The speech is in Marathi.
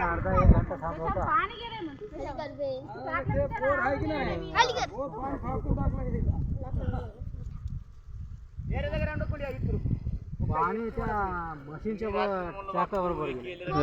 अर्धा एक घंटा साफ होता पाणी गेले मग पाणी त्या मशीनच्या चाकाबरोबर गेलं.